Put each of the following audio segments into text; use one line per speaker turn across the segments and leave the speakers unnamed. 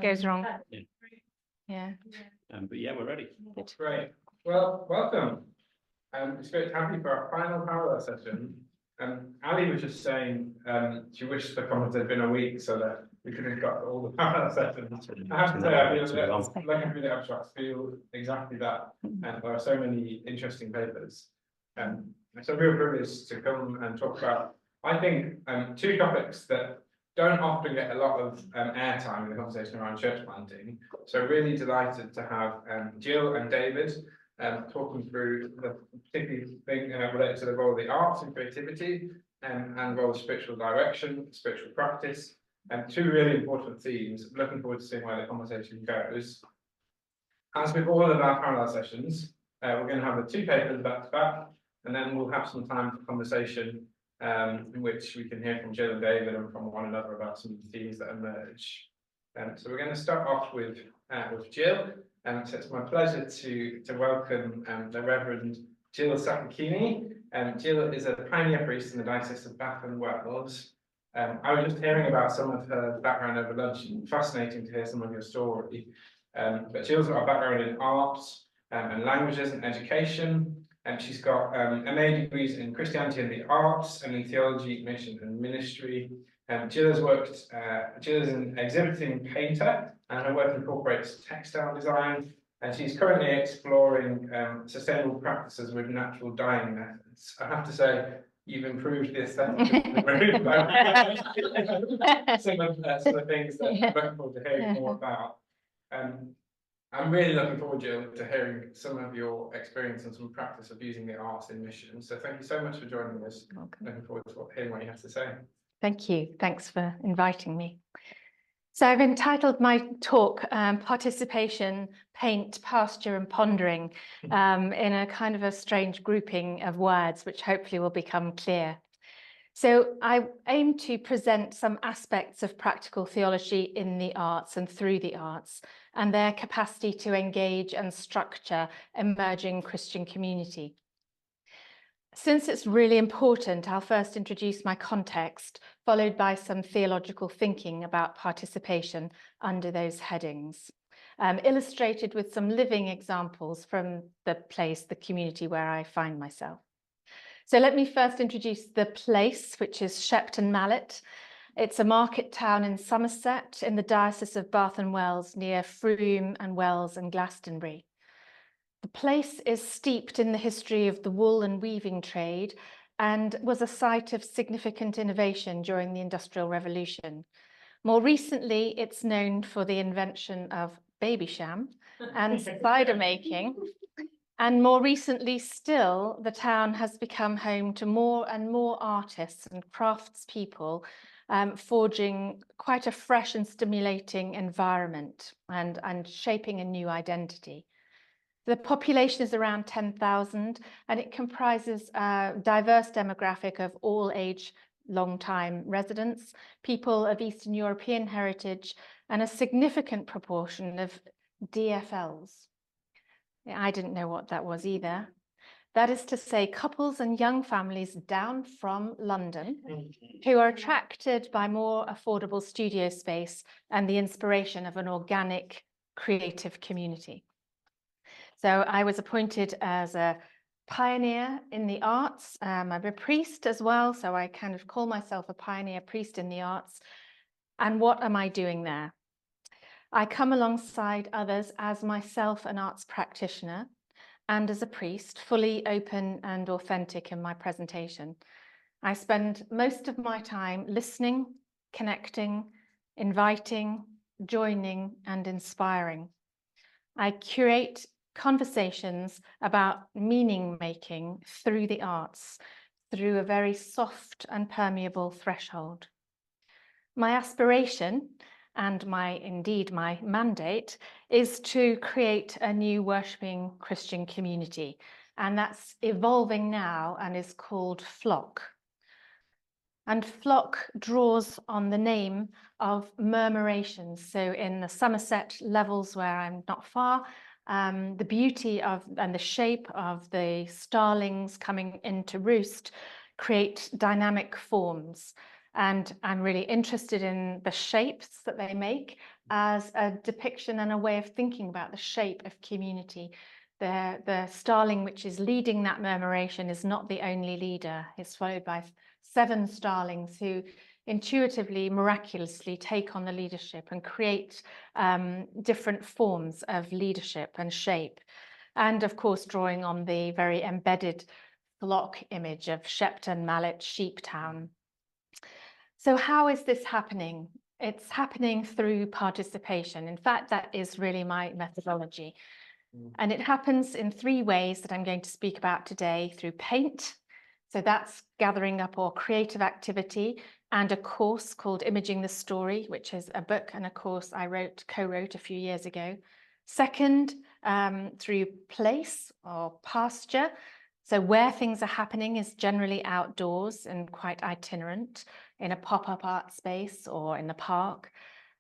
goes wrong.
Yeah.
Yeah.
But yeah, we're ready.
Good.
Great. Well, welcome. It's great to have you for our final parallel session. Ali was just saying she wished the conference had been a week so that we could have got all the parallel sessions. I have to say, I feel looking through the abstracts, feel exactly that. And there are so many interesting papers. It's a real privilege to come and talk about, I think, two topics that don't often get a lot of airtime in the conversation around church planting. So really delighted to have Gill and David talking through the particular thing related to the role of the arts and creativity and the role of spiritual direction, spiritual practice, and two really important themes. Looking forward to seeing where the conversation goes. As with all of our parallel sessions, we're going to have the two papers back to back, and then we'll have some time for conversation in which we can hear from Gill and David and from one another about some of the themes that emerge. So we're going to start off with Gill. So it's my pleasure to welcome the Reverend Gill Sakakini. Gill is a pioneer priest in the Diocese of Bath and Wells. I was just hearing about some of her background over lunch, and fascinating to hear some of your story. But Gill's got a background in arts and languages and education. And she's got MA degrees in Christianity and the arts and in theology, mission and ministry. Gill has worked, Gill is an exhibiting painter and her work incorporates textile design. And she's currently exploring sustainable practices with natural dyeing methods. I have to say, you've improved the aesthetic of the room. some of the things that I'm looking forward to hearing more about. I'm really looking forward, Gill, to hearing some of your experience and some practice of using the arts in mission. So thank you so much for joining us.
Welcome.
Looking forward to hearing what you have to say.
Thank you. Thanks for inviting me. So I've entitled my talk Participation, Paint, Pasture and Pondering in a kind of a strange grouping of words, which hopefully will become clear. So I aim to present some aspects of practical theology in the arts and through the arts, and their capacity to engage and structure emerging Christian community. Since it's really important, I'll first introduce my context, followed by some theological thinking about participation under those headings, illustrated with some living examples from the place, the community where I find myself. So let me first introduce the place, which is Shepton Mallet. It's a market town in Somerset in the Diocese of Bath and Wells near Frome and Wells and Glastonbury. The place is steeped in the history of the wool and weaving trade and was a site of significant innovation during the Industrial Revolution. More recently, it's known for the invention of Babycham and cider making. And more recently still, the town has become home to more and more artists and craftspeople, forging quite a fresh and stimulating environment and shaping a new identity. The population is around 10,000 and it comprises a diverse demographic of all age, long-time residents, people of Eastern European heritage, and a significant proportion of DFLs. I didn't know what that was either. That is to say, couples and young families down from London who are attracted by more affordable studio space and the inspiration of an organic, creative community. So I was appointed as a pioneer in the arts. I'm a priest as well, so I kind of call myself a pioneer priest in the arts. And what am I doing there? I come alongside others as myself an arts practitioner and as a priest, fully open and authentic in my presentation. I spend most of my time listening, connecting, inviting, joining, and inspiring. I curate conversations about meaning making through the arts, through a very soft and permeable threshold. My aspiration and indeed my mandate is to create a new worshipping Christian community, and that's evolving now and is called Flock. And Flock draws on the name of murmurations. So in the Somerset levels where I'm not far, the beauty of and the shape of the starlings coming into roost create dynamic forms. And I'm really interested in the shapes that they make, as a depiction and a way of thinking about the shape of community. The starling which is leading that murmuration is not the only leader. It's followed by 7 starlings who intuitively, miraculously take on the leadership and create different forms of leadership and shape. And of course, drawing on the very embedded flock image of Shepton Mallet Sheep Town. So how is this happening? It's happening through participation. In fact, that is really my methodology. And it happens in 3 ways that I'm going to speak about today: through paint, so that's gathering up or creative activity, and a course called Imaging the Story, which is a book and a course I co-wrote a few years ago. Second, through place or pasture. So where things are happening is generally outdoors and quite itinerant, in a pop-up art space or in the park.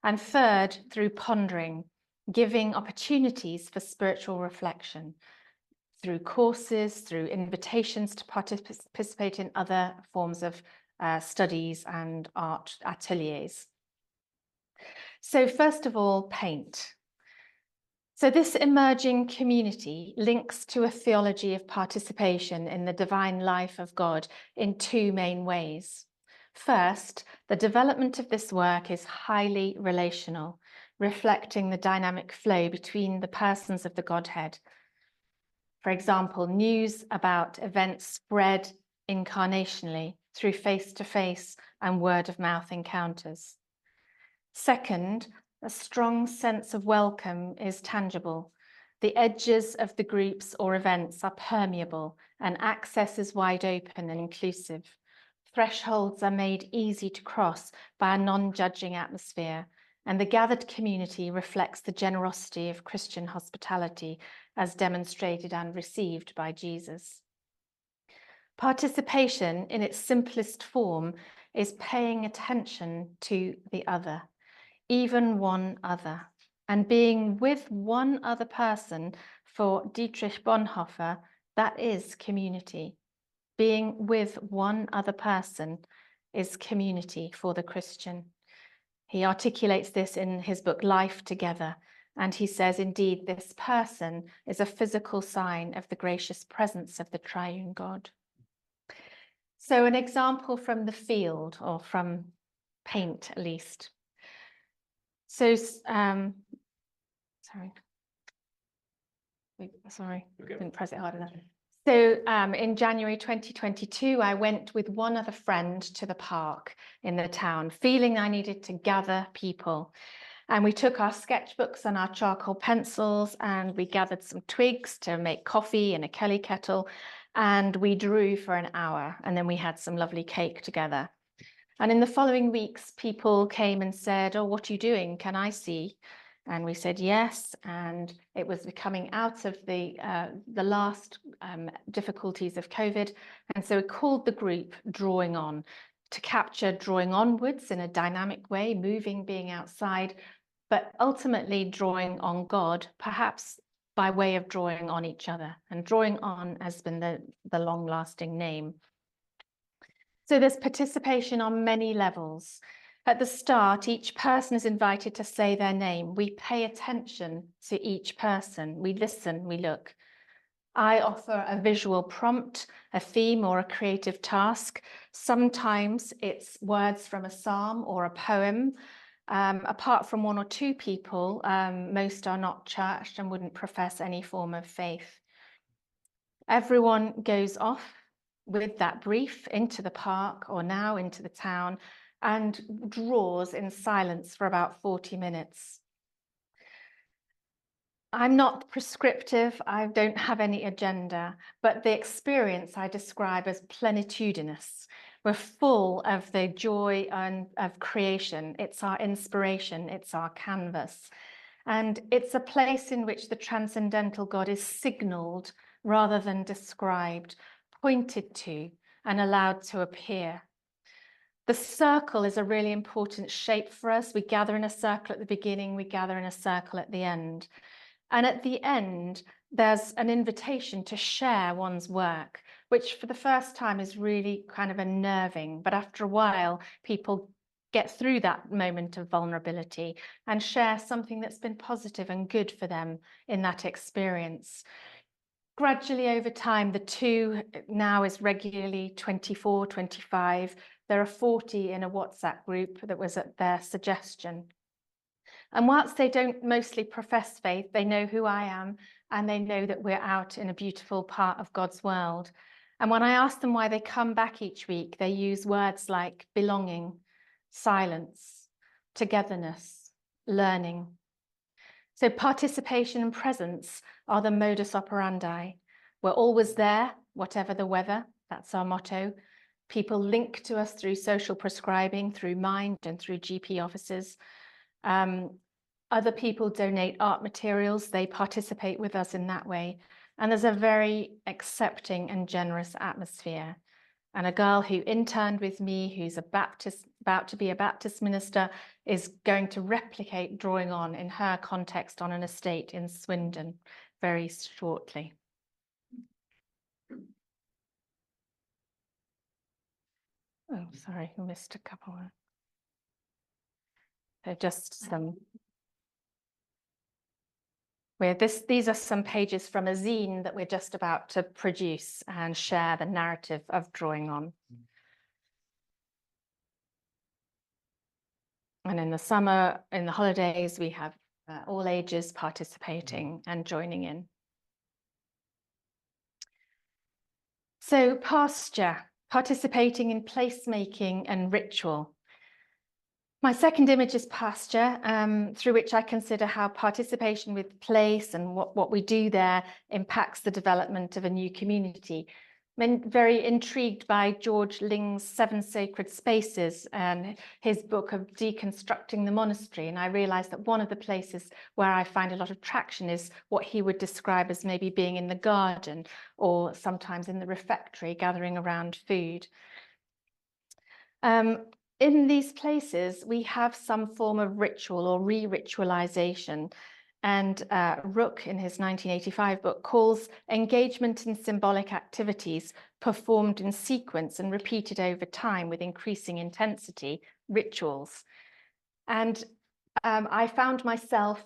And third, through pondering, giving opportunities for spiritual reflection through courses, through invitations to participate in other forms of studies and art ateliers. So first of all, paint. So this emerging community links to a theology of participation in the divine life of God in 2 main ways. First, the development of this work is highly relational, reflecting the dynamic flow between the persons of the Godhead. For example, news about events spread incarnationally through face-to-face and word-of-mouth encounters. Second, a strong sense of welcome is tangible. The edges of the groups or events are permeable, and access is wide open and inclusive. Thresholds are made easy to cross by a non-judging atmosphere, and the gathered community reflects the generosity of Christian hospitality as demonstrated and received by Jesus. Participation in its simplest form is paying attention to the other, even one other, and being with one other person. For Dietrich Bonhoeffer, that is community. Being with one other person is community for the Christian. He articulates this in his book, Life Together, and he says, indeed, this person is a physical sign of the gracious presence of the triune God. So an example from the field, or from paint at least. So, sorry, didn't press it hard enough. So in January 2022, I went with one other friend to the park in the town, feeling I needed to gather people. And we took our sketchbooks and our charcoal pencils, and we gathered some twigs to make coffee in a Kelly kettle, and we drew for an hour, and then we had some lovely cake together. And in the following weeks, people came and said, "Oh, what are you doing? Can I see?" And we said yes, and it was coming out of the last difficulties of COVID. And so we called the group Drawing On, to capture drawing onwards in a dynamic way, moving, being outside, but ultimately drawing on God, perhaps by way of drawing on each other. And Drawing On has been the long-lasting name. So there's participation on many levels. At the start, each person is invited to say their name. We pay attention to each person. We listen, we look. I offer a visual prompt, a theme, or a creative task. Sometimes it's words from a psalm or a poem. Apart from 1 or 2 people, most are not churched and wouldn't profess any form of faith. Everyone goes off with that brief into the park, or now into the town, and draws in silence for about 40 minutes. I'm not prescriptive, I don't have any agenda, but the experience I describe as plenitudinous. We're full of the joy of creation. It's our inspiration, it's our canvas. And it's a place in which the transcendental God is signaled rather than described, pointed to, and allowed to appear. The circle is a really important shape for us. We gather in a circle at the beginning, we gather in a circle at the end. And at the end, there's an invitation to share one's work, which for the first time is really kind of unnerving. But after a while, people get through that moment of vulnerability and share something that's been positive and good for them in that experience. Gradually over time, the two now is regularly 24, 25. There are 40 in a WhatsApp group that was at their suggestion. And whilst they don't mostly profess faith, they know who I am, and they know that we're out in a beautiful part of God's world. And when I ask them why they come back each week, they use words like belonging, silence, togetherness, learning. So participation and presence are the modus operandi. We're always there, whatever the weather. That's our motto. People link to us through social prescribing, through Mind and through GP offices. Other people donate art materials. They participate with us in that way. And there's a very accepting and generous atmosphere. And a girl who interned with me, who's a Baptist, about to be a Baptist minister, is going to replicate Drawing On in her context on an estate in Swindon very shortly. Oh, sorry, I missed a couple. So just some. These are some pages from a zine that we're just about to produce and share the narrative of Drawing On. And in the summer, in the holidays, we have all ages participating and joining in. So pasture, participating in placemaking and ritual. My second image is pasture, through which I consider how participation with place and what we do there impacts the development of a new community. I'm very intrigued by George Ling's 7 Sacred Spaces and his book of deconstructing the monastery. And I realized that one of the places where I find a lot of traction is what he would describe as maybe being in the garden or sometimes in the refectory, gathering around food. In these places, we have some form of ritual or re-ritualization. And Rook, in his 1985 book, calls engagement in symbolic activities performed in sequence and repeated over time with increasing intensity, rituals. And I found myself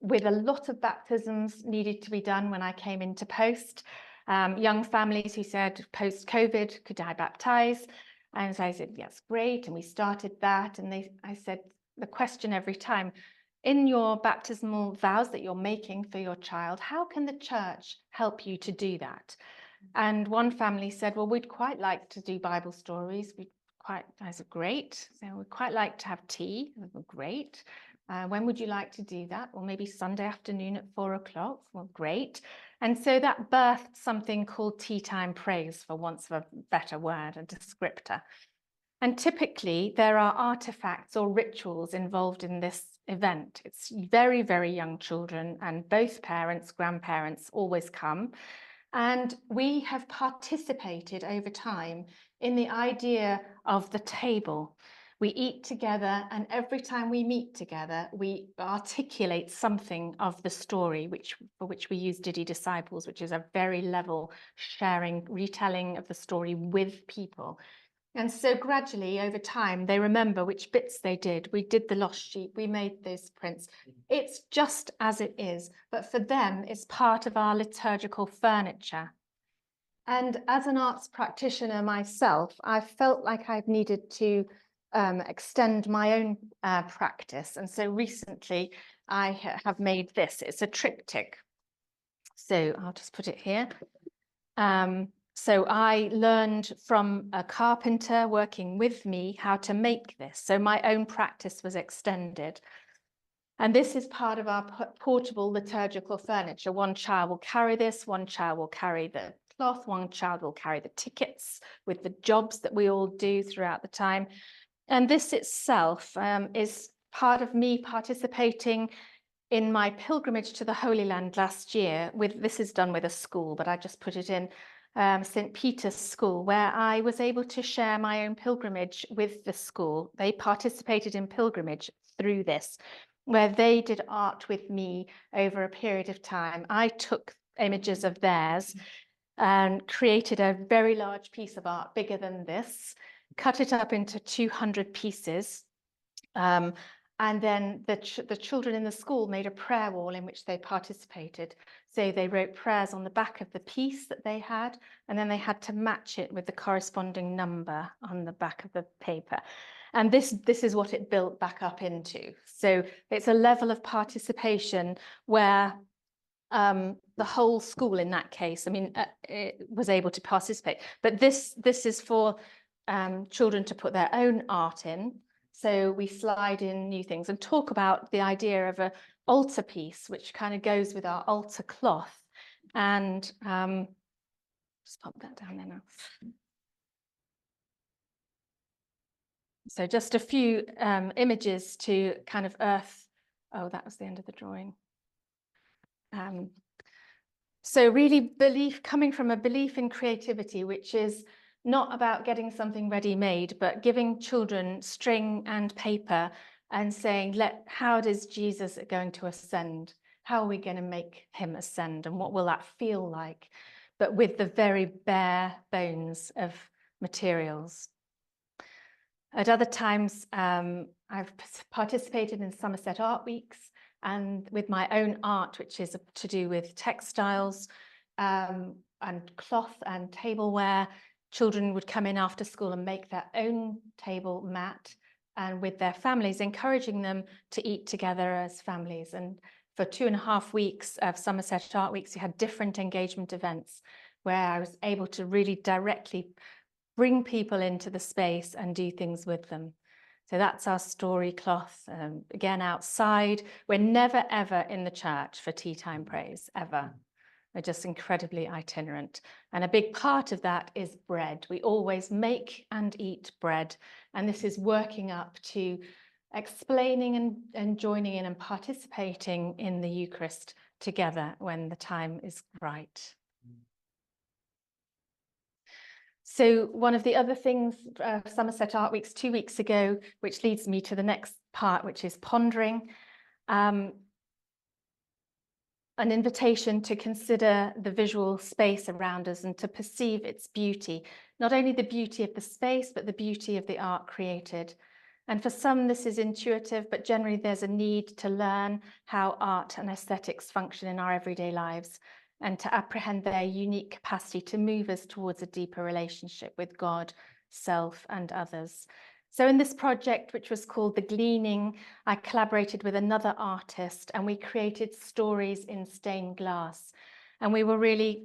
with a lot of baptisms needed to be done when I came into post. Young families who said post-COVID, could I baptize? And so I said, yes, great. And we started that. And I said the question every time, in your baptismal vows that you're making for your child, how can the church help you to do that? And one family said, well, we'd quite like to do Bible stories. I said, great. So we'd quite like to have tea. I said, great. When would you like to do that? Well, maybe Sunday afternoon at 4 o'clock. Well, great. And so that birthed something called tea time praise, for want of a better word, a descriptor. And typically there are artifacts or rituals involved in this event. It's very, very young children, and both parents, grandparents always come. And we have participated over time in the idea of the table. We eat together, and every time we meet together, we articulate something of the story, for which we use Diddy Disciples, which is a very level sharing, retelling of the story with people. And so gradually over time, they remember which bits they did. We did the lost sheep, we made those prints. It's just as it is, but for them, it's part of our liturgical furniture. And as an arts practitioner myself, I felt like I've needed to extend my own practice. And so recently I have made this. It's a triptych. So I'll just put it here. So I learned from a carpenter working with me how to make this. So my own practice was extended. And this is part of our portable liturgical furniture. One child will carry this, one child will carry the cloth, one child will carry the tickets with the jobs that we all do throughout the time. And this itself is part of me participating in my pilgrimage to the Holy Land last year. This is done with a school, but I just put it in St. Peter's School, where I was able to share my own pilgrimage with the school. They participated in pilgrimage through this, where they did art with me over a period of time. I took images of theirs and created a very large piece of art, bigger than this, cut it up into 200 pieces. And then the children in the school made a prayer wall in which they participated. So they wrote prayers on the back of the piece that they had, and then they had to match it with the corresponding number on the back of the paper. And this is what it built back up into. So it's a level of participation where the whole school in that case, I mean, it was able to participate. But this is for children to put their own art in. So we slide in new things and talk about the idea of an altar piece, which kind of goes with our altar cloth. And just pop that down there now. So just a few images to kind of earth. Oh, that was the end of the drawing. So really coming from a belief in creativity, which is not about getting something ready-made, but giving children string and paper and saying, how is Jesus going to ascend? How are we going to make him ascend? And what will that feel like? But with the very bare bones of materials. At other times, I've participated in Somerset Art Weeks, and with my own art, which is to do with textiles and cloth and tableware. Children would come in after school and make their own table mat, and with their families, encouraging them to eat together as families. And for 2.5 weeks of Somerset Art Weeks, we had different engagement events where I was able to really directly bring people into the space and do things with them. So that's our story cloth. Again, outside. We're never, ever in the church for tea time praise, ever. We're just incredibly itinerant. And a big part of that is bread. We always make and eat bread. And this is working up to explaining and joining in and participating in the Eucharist together when the time is right. So one of the other things, Somerset Art Weeks 2 weeks ago, which leads me to the next part, which is pondering. An invitation to consider the visual space around us and to perceive its beauty, not only the beauty of the space, but the beauty of the art created. And for some, this is intuitive, but generally there's a need to learn how art and aesthetics function in our everyday lives and to apprehend their unique capacity to move us towards a deeper relationship with God, self, and others. So in this project, which was called The Gleaning, I collaborated with another artist and we created stories in stained glass. And we were really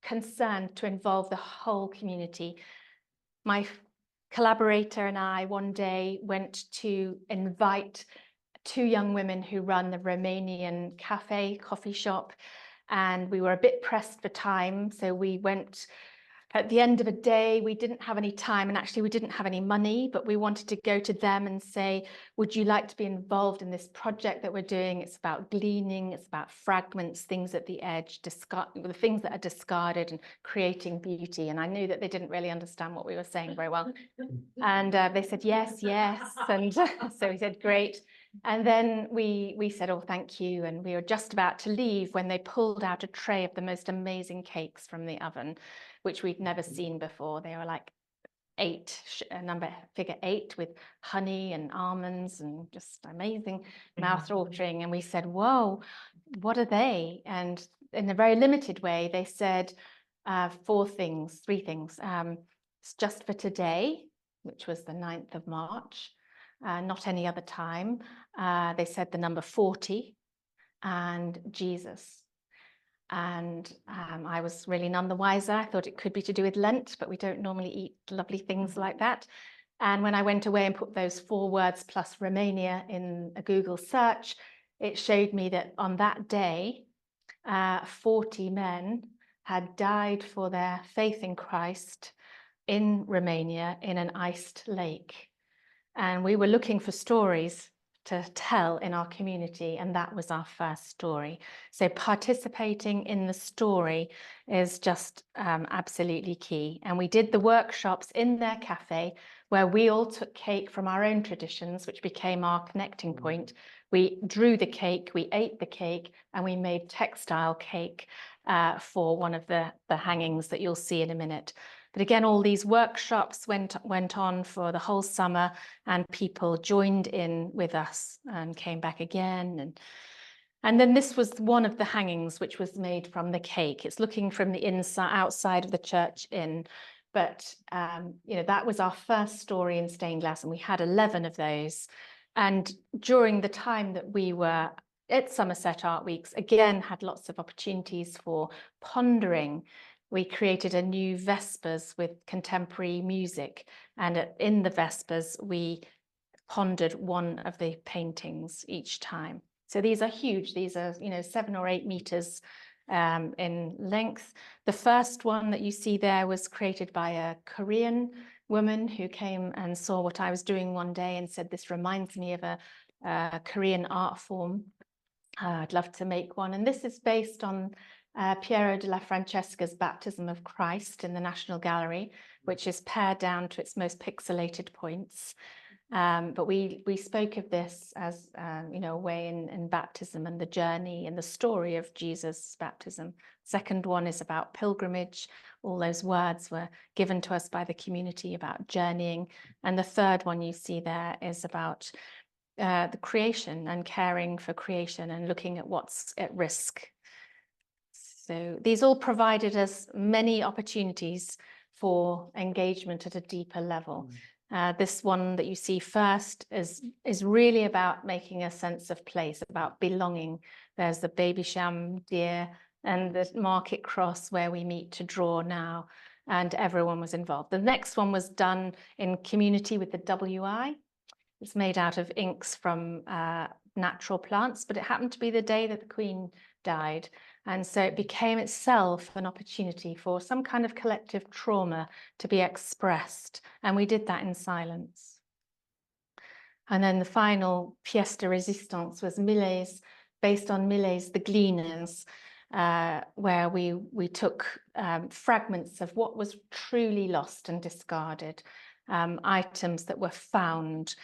concerned to involve the whole community. My collaborator and I one day went to invite 2 young women who run the Romanian coffee shop, and we were a bit pressed for time. So we went at the end of a day. We didn't have any time, and actually we didn't have any money, but we wanted to go to them and say, would you like to be involved in this project that we're doing? It's about gleaning, it's about fragments, things at the edge, the things that are discarded, and creating beauty. And I knew that they didn't really understand what we were saying very well. And they said, yes, yes. And so we said, great. And then we said, oh, thank you. And we were just about to leave when they pulled out a tray of the most amazing cakes from the oven, which we'd never seen before. They were like figure 8 with honey and almonds and just amazing, mouth-watering. And we said, whoa, what are they? And in a very limited way, they said 3 things. It's just for today, which was the 9th of March. Not any other time. They said the number 40 and Jesus. And I was really none the wiser. I thought it could be to do with Lent, but we don't normally eat lovely things like that. And when I went away and put those 4 words plus Romania in a Google search, it showed me that on that day, 40 men had died for their faith in Christ in Romania in an iced lake. And we were looking for stories to tell in our community, and that was our first story. So participating in the story is just absolutely key. And we did the workshops in their cafe where we all took cake from our own traditions, which became our connecting point. We drew the cake, we ate the cake, and we made textile cake for one of the hangings that you'll see in a minute. But again, all these workshops went on for the whole summer, and people joined in with us and came back again. And then this was one of the hangings, which was made from the cake. It's looking from the inside, outside of the church in. But, you know, that was our first story in stained glass, and we had 11 of those. And during the time that we were at Somerset Art Weeks, again, had lots of opportunities for pondering. We created a new Vespers with contemporary music. And in the Vespers, we pondered one of the paintings each time. So these are huge. These are, you know, 7 or 8 meters in length. The first one that you see there was created by a Korean woman who came and saw what I was doing one day and said, this reminds me of a Korean art form. I'd love to make one. And this is based on Piero della Francesca's Baptism of Christ in the National Gallery, which is pared down to its most pixelated points. But we spoke of this as, you know, a way in baptism and the journey and the story of Jesus' baptism. Second one is about pilgrimage. All those words were given to us by the community about journeying. And the third one you see there is about the creation and caring for creation and looking at what's at risk. So these all provided us many opportunities for engagement at a deeper level. This one that you see first is really about making a sense of place, about belonging. There's the Babysham deer and the market cross where we meet to draw now, and everyone was involved. The next one was done in community with the WI. It's made out of inks from natural plants, but it happened to be the day that the Queen died. And so it became itself an opportunity for some kind of collective trauma to be expressed. And we did that in silence. And then the final pièce de résistance was Millet's, based on Millet's The Gleaners, where we took fragments of what was truly lost and discarded, items that were found.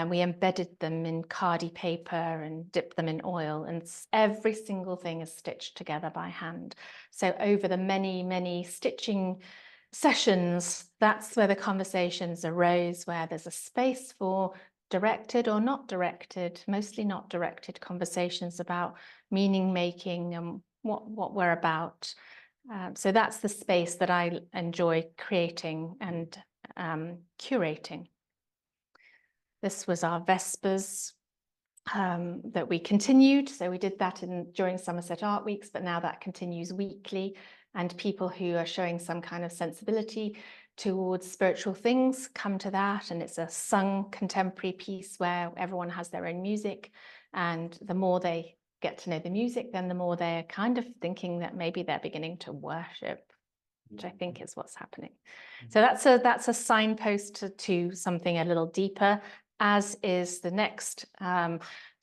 We embedded them in cardi paper and dipped them in oil, and every single thing is stitched together by hand. So over the many stitching sessions, that's where the conversations arose, where there's a space for directed or not directed, mostly not directed conversations about meaning making and what we're about. So that's the space that I enjoy creating and curating. This was our Vespers that we continued. So we did that during Somerset Art Weeks, but now that continues weekly. And people who are showing some kind of sensibility towards spiritual things come to that. And it's a sung contemporary piece where everyone has their own music. And the more they get to know the music, then the more they're kind of thinking that maybe they're beginning to worship, which I think is what's happening. So that's a signpost to something a little deeper, as is the next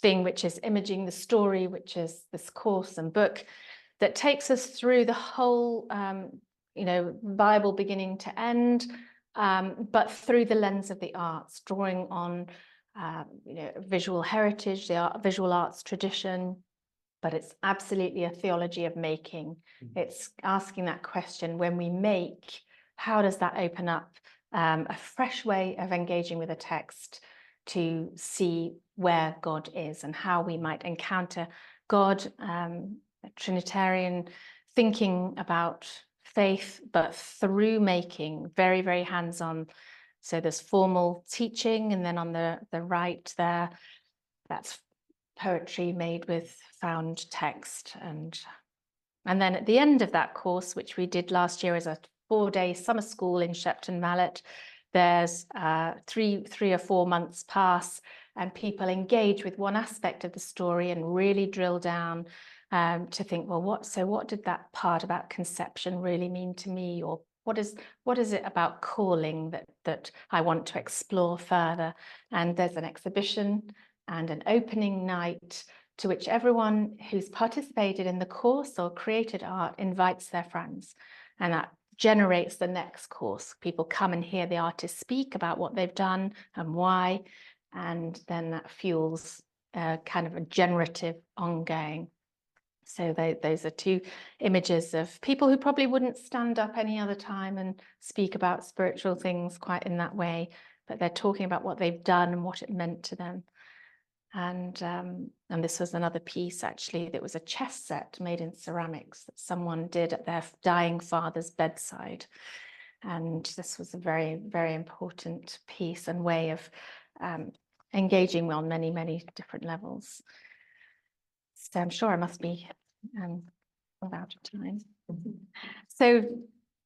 thing, which is imaging the story, which is this course and book that takes us through the whole, you know, Bible beginning to end, but through the lens of the arts, drawing on, you know, visual heritage, the visual arts tradition, but it's absolutely a theology of making. It's asking that question, when we make, how does that open up a fresh way of engaging with a text to see where God is and how we might encounter God, Trinitarian thinking about faith, but through making, very, very hands-on. So there's formal teaching, and then on the right there, that's poetry made with found text. And then at the end of that course, which we did last year as a 4-day summer school in Shepton Mallet, there's 3 or 4 months pass, and people engage with one aspect of the story and really drill down to think, well, what did that part about conception really mean to me? Or what is it about calling that I want to explore further? And there's an exhibition and an opening night to which everyone who's participated in the course or created art invites their friends. And that generates the next course. People come and hear the artist speak about what they've done and why, and then that fuels kind of a generative ongoing. So those are two images of people who probably wouldn't stand up any other time and speak about spiritual things quite in that way, but they're talking about what they've done and what it meant to them. And this was another piece, actually, that was a chess set made in ceramics that someone did at their dying father's bedside. And this was a very, very important piece and way of engaging on many, many different levels. So I'm sure I must be out of time. So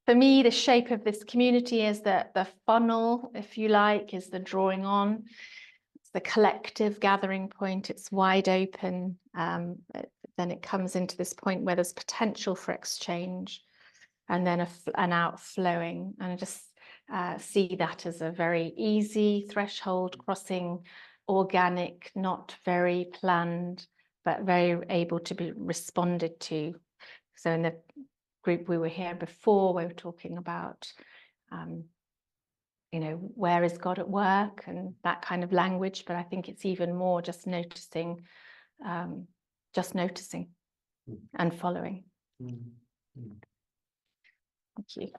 for me, the shape of this community is that the funnel, if you like, is the drawing on. It's the collective gathering point. It's wide open. Then it comes into this point where there's potential for exchange, and then an outflowing. And I just see that as a very easy threshold crossing, organic, not very planned, but very able to be responded to. So in the group we were here before, we were talking about, you know, where is God at work and that kind of language. But I think it's even more just noticing and following. Thank you.